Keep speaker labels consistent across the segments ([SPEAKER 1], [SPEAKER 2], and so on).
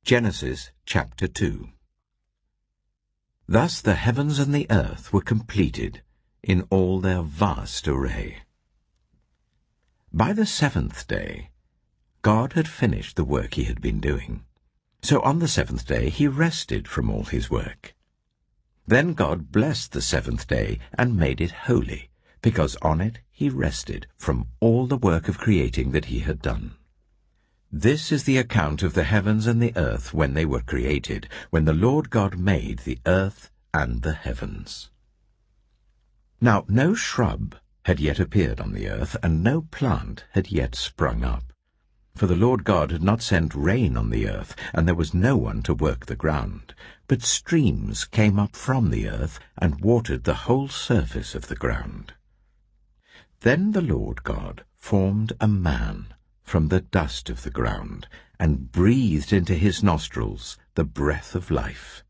[SPEAKER 1] Genesis chapter 2. Thus the heavens and the earth were completed in all their vast array. By the seventh day, God had finished the work he had been doing. So on the seventh day he rested from all his work. Then God blessed the seventh day and made it holy, because on it he rested from all the work of creating that he had done. This is the account of the heavens and the earth when they were created, when the Lord God made the earth and the heavens. Now no shrub had yet appeared on the earth, and no plant had yet sprung up. For the Lord God had not sent rain on the earth, and there was no one to work the ground. But streams came up from the earth and watered the whole surface of the ground. Then the Lord God formed a man from the dust of the ground, and breathed into his nostrils the breath of life.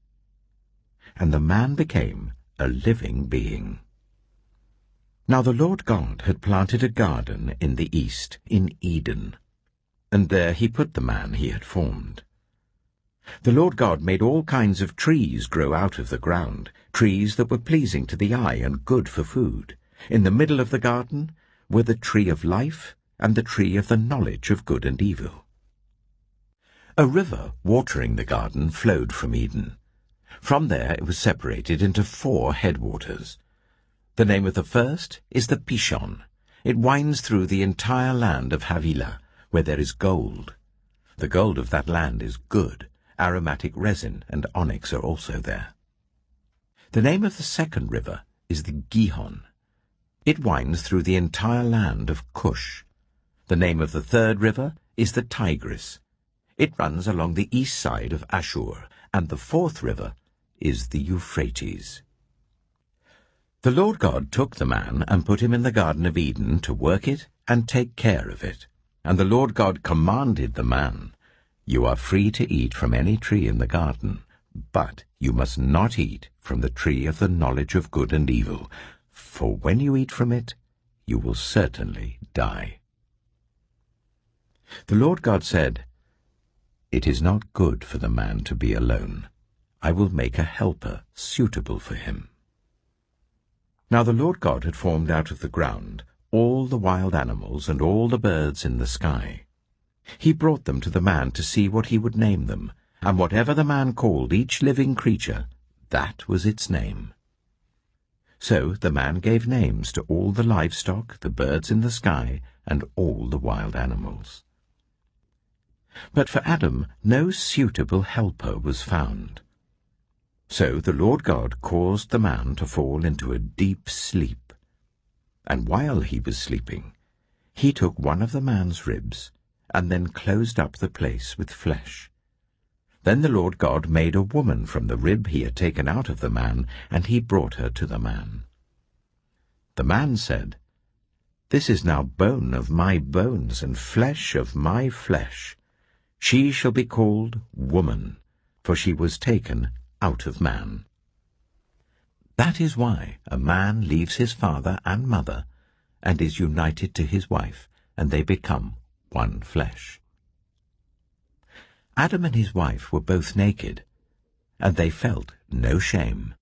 [SPEAKER 1] And the man became a living being. Now the Lord God had planted a garden in the east, in Eden, and there he put the man he had formed. The Lord God made all kinds of trees grow out of the ground, trees that were pleasing to the eye and good for food. In the middle of the garden were the tree of life and the tree of the knowledge of good and evil. A river watering the garden flowed from Eden. From there it was separated into 4 headwaters. The name of the first is the Pishon. It winds through the entire land of Havilah, where there is gold. The gold of that land is good. Aromatic resin and onyx are also there. The name of the second river is the Gihon. It winds through the entire land of Cush. The name of the third river is the Tigris. It runs along the east side of Ashur, and the fourth river is the Euphrates. The Lord God took the man and put him in the Garden of Eden to work it and take care of it. And the Lord God commanded the man, "You are free to eat from any tree in the garden, but you must not eat from the tree of the knowledge of good and evil, for when you eat from it, you will certainly die." The Lord God said, "It is not good for the man to be alone. I will make a helper suitable for him." Now the Lord God had formed out of the ground all the wild animals and all the birds in the sky. He brought them to the man to see what he would name them, and whatever the man called each living creature, that was its name. So the man gave names to all the livestock, the birds in the sky, and all the wild animals. But for Adam no suitable helper was found. So the Lord God caused the man to fall into a deep sleep. And while he was sleeping, he took one of the man's ribs, and then closed up the place with flesh. Then the Lord God made a woman from the rib he had taken out of the man, and he brought her to the man. The man said, "This is now bone of my bones and flesh of my flesh. She shall be called woman, for she was taken out of man." That is why a man leaves his father and mother and is united to his wife, and they become one flesh. Adam and his wife were both naked, and they felt no shame.